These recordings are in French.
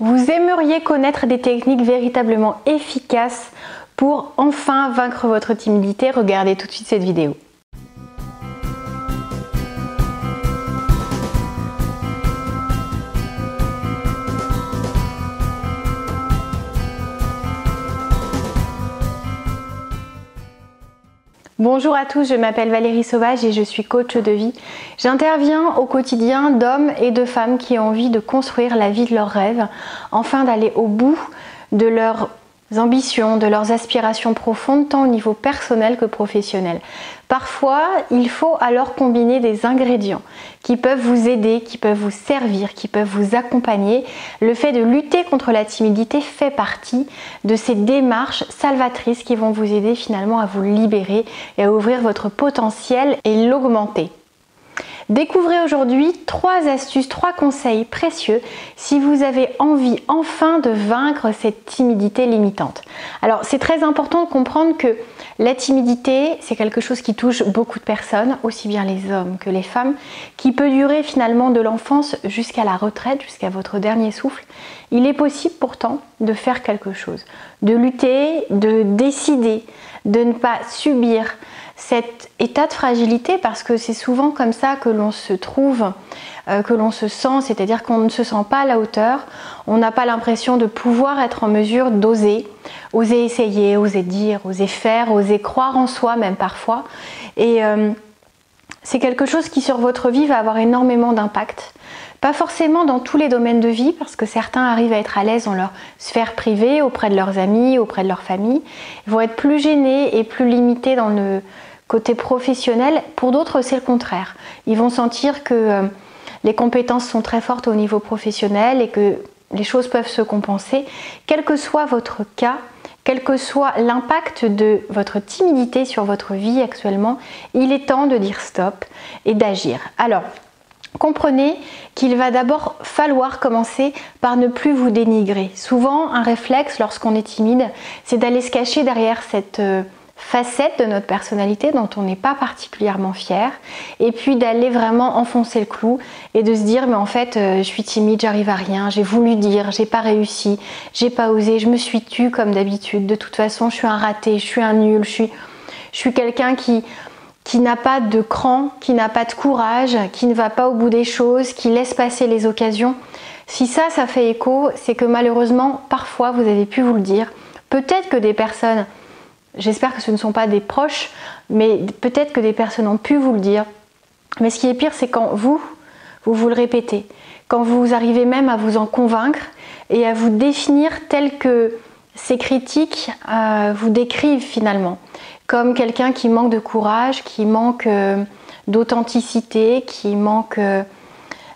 Vous aimeriez connaître des techniques véritablement efficaces pour enfin vaincre votre timidité? Regardez tout de suite cette vidéo. Bonjour à tous, je m'appelle Valérie Sauvage et je suis coach de vie. J'interviens au quotidien d'hommes et de femmes qui ont envie de construire la vie de leurs rêves, afin d'aller au bout de leurs ambitions, de leurs aspirations profondes, tant au niveau personnel que professionnel. Parfois, il faut alors combiner des ingrédients qui peuvent vous aider, qui peuvent vous servir, qui peuvent vous accompagner. Le fait de lutter contre la timidité fait partie de ces démarches salvatrices qui vont vous aider finalement à vous libérer et à ouvrir votre potentiel et l'augmenter. Découvrez aujourd'hui 3 astuces, 3 conseils précieux si vous avez envie enfin de vaincre cette timidité limitante. Alors c'est très important de comprendre que la timidité, c'est quelque chose qui touche beaucoup de personnes, aussi bien les hommes que les femmes, qui peut durer finalement de l'enfance jusqu'à la retraite, jusqu'à votre dernier souffle. Il est possible pourtant de faire quelque chose, de lutter, de décider, de ne pas subir cet état de fragilité, parce que c'est souvent comme ça que l'on se trouve, que l'on se sent, c'est-à-dire qu'on ne se sent pas à la hauteur, on n'a pas l'impression de pouvoir être en mesure d'oser, oser essayer, oser dire, oser faire, oser croire en soi même parfois. Et c'est quelque chose qui sur votre vie va avoir énormément d'impact. Pas forcément dans tous les domaines de vie, parce que certains arrivent à être à l'aise dans leur sphère privée, auprès de leurs amis, auprès de leur famille. Ils vont être plus gênés et plus limités dans le côté professionnel. Pour d'autres, c'est le contraire. Ils vont sentir que les compétences sont très fortes au niveau professionnel et que les choses peuvent se compenser. Quel que soit votre cas, quel que soit l'impact de votre timidité sur votre vie actuellement, il est temps de dire stop et d'agir. Alors, comprenez qu'il va d'abord falloir commencer par ne plus vous dénigrer. Souvent, un réflexe lorsqu'on est timide, c'est d'aller se cacher derrière cette facette de notre personnalité dont on n'est pas particulièrement fier, et puis d'aller vraiment enfoncer le clou et de se dire mais en fait je suis timide, j'arrive à rien, j'ai voulu dire, j'ai pas réussi, j'ai pas osé, je me suis tue comme d'habitude, de toute façon je suis un raté, je suis un nul, je suis quelqu'un qui n'a pas de cran, qui n'a pas de courage, qui ne va pas au bout des choses, qui laisse passer les occasions. Si ça fait écho, c'est que malheureusement parfois vous avez pu vous le dire, peut-être que des personnes, j'espère que ce ne sont pas des proches, mais peut-être que des personnes ont pu vous le dire. Mais ce qui est pire, c'est quand vous le répétez. Quand vous arrivez même à vous en convaincre et à vous définir tel que ces critiques vous décrivent finalement. Comme quelqu'un qui manque de courage, qui manque d'authenticité, qui manque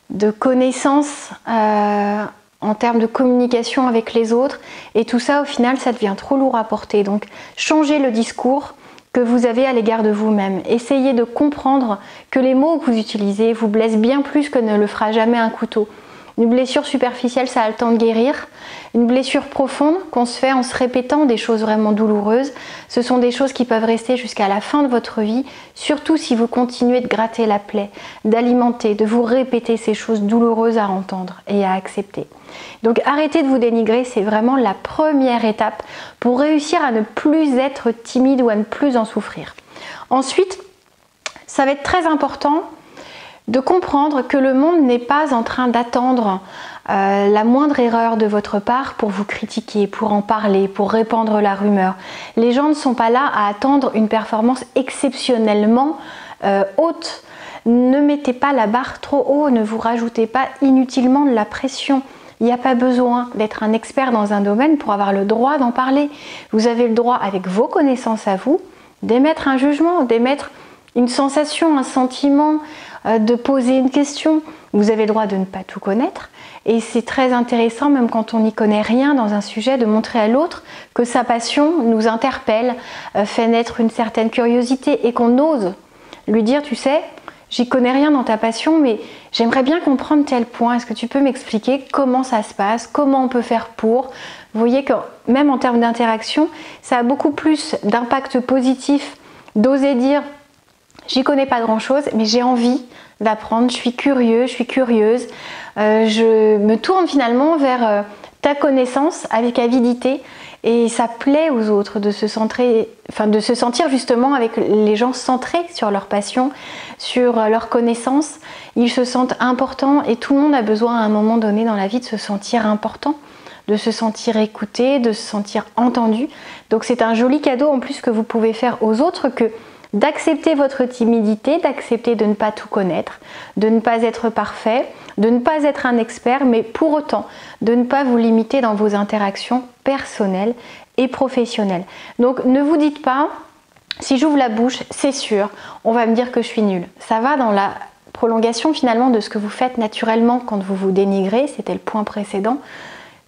de connaissances en termes de communication avec les autres, et tout ça au final ça devient trop lourd à porter. Donc changez le discours que vous avez à l'égard de vous-même, essayez de comprendre que les mots que vous utilisez vous blessent bien plus que ne le fera jamais un couteau. Une blessure superficielle, ça a le temps de guérir. Une blessure profonde qu'on se fait en se répétant des choses vraiment douloureuses, ce sont des choses qui peuvent rester jusqu'à la fin de votre vie, surtout si vous continuez de gratter la plaie, d'alimenter, de vous répéter ces choses douloureuses à entendre et à accepter. Donc arrêtez de vous dénigrer, c'est vraiment la première étape pour réussir à ne plus être timide ou à ne plus en souffrir. Ensuite, ça va être très important de comprendre que le monde n'est pas en train d'attendre la moindre erreur de votre part pour vous critiquer, pour en parler, pour répandre la rumeur. Les gens ne sont pas là à attendre une performance exceptionnellement haute. Ne mettez pas la barre trop haut, ne vous rajoutez pas inutilement de la pression. Il n'y a pas besoin d'être un expert dans un domaine pour avoir le droit d'en parler. Vous avez le droit, avec vos connaissances à vous, d'émettre un jugement, d'émettre une sensation, un sentiment, de poser une question. Vous avez le droit de ne pas tout connaître, et c'est très intéressant, même quand on n'y connaît rien dans un sujet, de montrer à l'autre que sa passion nous interpelle, fait naître une certaine curiosité, et qu'on ose lui dire, tu sais, j'y connais rien dans ta passion, mais j'aimerais bien comprendre tel point, est-ce que tu peux m'expliquer comment ça se passe, comment on peut faire pour. Vous voyez que même en termes d'interaction, ça a beaucoup plus d'impact positif d'oser dire j'y connais pas grand chose, mais j'ai envie d'apprendre, je suis curieux, je suis curieuse, je me tourne finalement vers reconnaissance, avec avidité, et ça plaît aux autres de se sentir justement avec les gens centrés sur leur passion, sur leur connaissance. Ils se sentent importants et tout le monde a besoin à un moment donné dans la vie de se sentir important, de se sentir écouté, de se sentir entendu. Donc c'est un joli cadeau en plus que vous pouvez faire aux autres que d'accepter votre timidité, d'accepter de ne pas tout connaître, de ne pas être parfait, de ne pas être un expert, mais pour autant de ne pas vous limiter dans vos interactions personnelles et professionnelles. Donc ne vous dites pas, si j'ouvre la bouche, c'est sûr, on va me dire que je suis nulle. Ça va dans la prolongation finalement de ce que vous faites naturellement quand vous vous dénigrez, c'était le point précédent.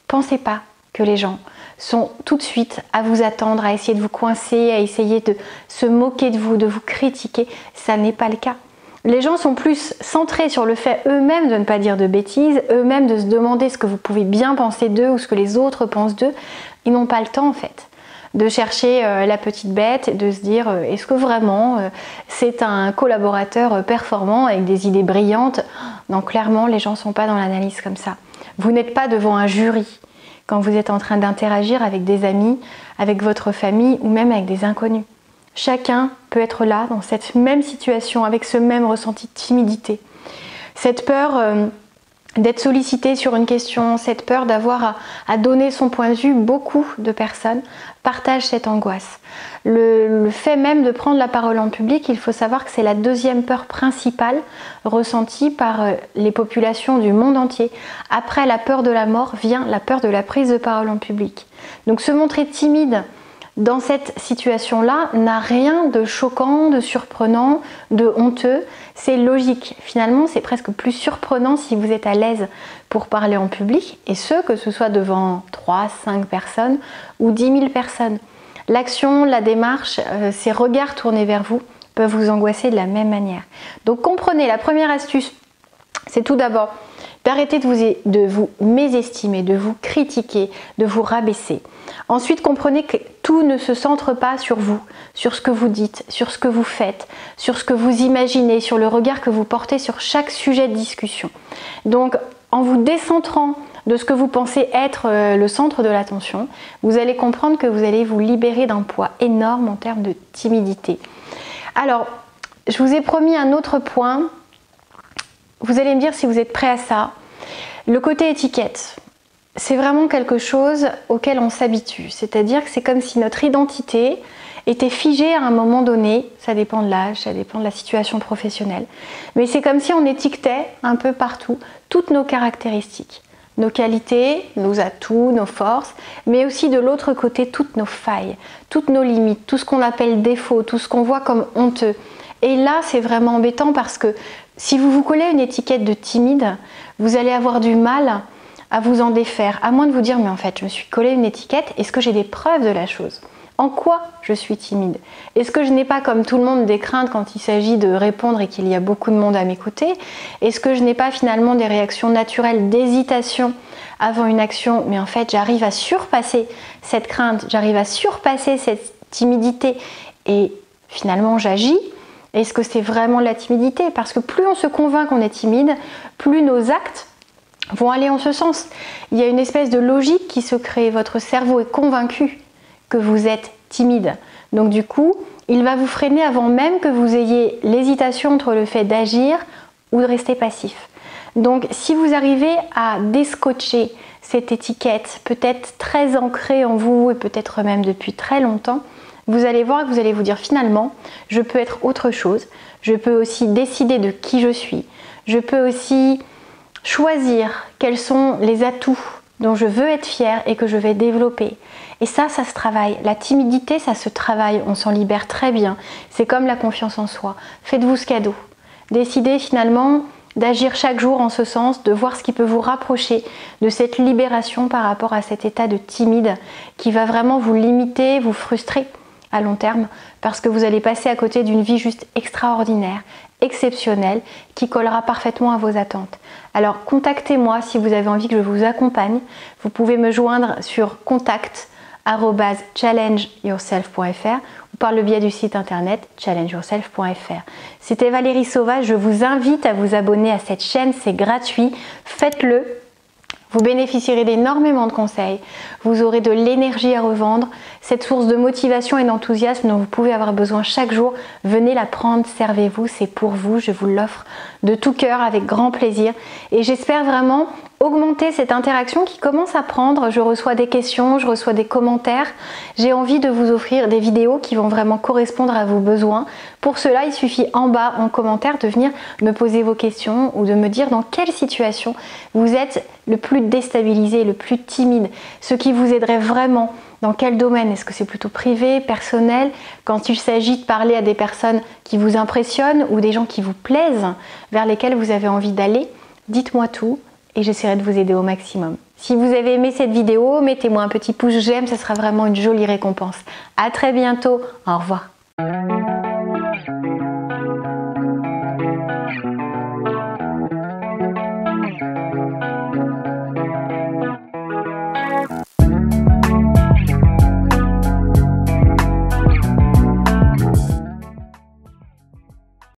Pensez pas que les gens sont tout de suite à vous attendre, à essayer de vous coincer, à essayer de se moquer de vous critiquer. Ça n'est pas le cas. Les gens sont plus centrés sur le fait eux-mêmes de ne pas dire de bêtises, eux-mêmes de se demander ce que vous pouvez bien penser d'eux ou ce que les autres pensent d'eux. Ils n'ont pas le temps en fait de chercher la petite bête et de se dire est-ce que vraiment c'est un collaborateur performant avec des idées brillantes. Non, clairement les gens ne sont pas dans l'analyse comme ça. Vous n'êtes pas devant un jury quand vous êtes en train d'interagir avec des amis, avec votre famille ou même avec des inconnus. Chacun peut être là dans cette même situation, avec ce même ressenti de timidité. Cette peur d'être sollicité sur une question, cette peur d'avoir à donner son point de vue, beaucoup de personnes partagent cette angoisse. Le fait même de prendre la parole en public, il faut savoir que c'est la deuxième peur principale ressentie par les populations du monde entier. Après la peur de la mort vient la peur de la prise de parole en public. Donc se montrer timide dans cette situation-là n'a rien de choquant, de surprenant, de honteux. C'est logique. Finalement, c'est presque plus surprenant si vous êtes à l'aise pour parler en public, et que ce soit devant 3, 5 personnes ou 10 000 personnes. L'action, la démarche, ces regards tournés vers vous peuvent vous angoisser de la même manière. Donc comprenez, la première astuce, c'est tout d'abord d'arrêter de vous mésestimer, de vous critiquer, de vous rabaisser. Ensuite, comprenez que tout ne se centre pas sur vous, sur ce que vous dites, sur ce que vous faites, sur ce que vous imaginez, sur le regard que vous portez sur chaque sujet de discussion. Donc, en vous décentrant de ce que vous pensez être le centre de l'attention, vous allez comprendre que vous allez vous libérer d'un poids énorme en termes de timidité. Alors, je vous ai promis un autre point. Vous allez me dire si vous êtes prêt à ça. Le côté étiquette, c'est vraiment quelque chose auquel on s'habitue. C'est-à-dire que c'est comme si notre identité était figée à un moment donné. Ça dépend de l'âge, ça dépend de la situation professionnelle. Mais c'est comme si on étiquetait un peu partout toutes nos caractéristiques. Nos qualités, nos atouts, nos forces, mais aussi de l'autre côté toutes nos failles, toutes nos limites, tout ce qu'on appelle défaut, tout ce qu'on voit comme honteux. Et là, c'est vraiment embêtant parce que si vous vous collez une étiquette de timide, vous allez avoir du mal à vous en défaire, à moins de vous dire mais en fait je me suis collé une étiquette, est-ce que j'ai des preuves de la chose? En quoi je suis timide? Est-ce que je n'ai pas comme tout le monde des craintes quand il s'agit de répondre et qu'il y a beaucoup de monde à m'écouter? Est-ce que je n'ai pas finalement des réactions naturelles d'hésitation avant une action, mais en fait j'arrive à surpasser cette crainte, j'arrive à surpasser cette timidité et finalement j'agis? Est-ce que c'est vraiment la timidité? Parce que plus on se convainc qu'on est timide, plus nos actes vont aller en ce sens. Il y a une espèce de logique qui se crée. Votre cerveau est convaincu que vous êtes timide. Donc du coup, il va vous freiner avant même que vous ayez l'hésitation entre le fait d'agir ou de rester passif. Donc si vous arrivez à déscotcher cette étiquette, peut-être très ancrée en vous et peut-être même depuis très longtemps, vous allez voir que vous allez vous dire finalement, je peux être autre chose, je peux aussi décider de qui je suis, je peux aussi choisir quels sont les atouts dont je veux être fière et que je vais développer. Et ça se travaille. La timidité, ça se travaille, on s'en libère très bien. C'est comme la confiance en soi. Faites-vous ce cadeau. Décidez finalement d'agir chaque jour en ce sens, de voir ce qui peut vous rapprocher de cette libération par rapport à cet état de timide qui va vraiment vous limiter, vous frustrer à long terme parce que vous allez passer à côté d'une vie juste extraordinaire, exceptionnelle, qui collera parfaitement à vos attentes. Alors contactez-moi si vous avez envie que je vous accompagne. Vous pouvez me joindre sur contact@challengeyourself.fr ou par le biais du site internet challengeyourself.fr. C'était Valérie Sauvage, je vous invite à vous abonner à cette chaîne, c'est gratuit, faites-le. Vous bénéficierez d'énormément de conseils, vous aurez de l'énergie à revendre, cette source de motivation et d'enthousiasme dont vous pouvez avoir besoin chaque jour, venez la prendre, servez-vous, c'est pour vous, je vous l'offre de tout cœur avec grand plaisir et j'espère vraiment augmenter cette interaction qui commence à prendre. Je reçois des questions, je reçois des commentaires, j'ai envie de vous offrir des vidéos qui vont vraiment correspondre à vos besoins. Pour cela, il suffit en bas en commentaire de venir me poser vos questions ou de me dire dans quelle situation vous êtes le plus déstabilisé, le plus timide, ce qui vous aiderait vraiment. Dans quel domaine? Est-ce que c'est plutôt privé, personnel? Quand il s'agit de parler à des personnes qui vous impressionnent ou des gens qui vous plaisent, vers lesquels vous avez envie d'aller, dites-moi tout et j'essaierai de vous aider au maximum. Si vous avez aimé cette vidéo, mettez-moi un petit pouce j'aime, ce sera vraiment une jolie récompense. À très bientôt, au revoir.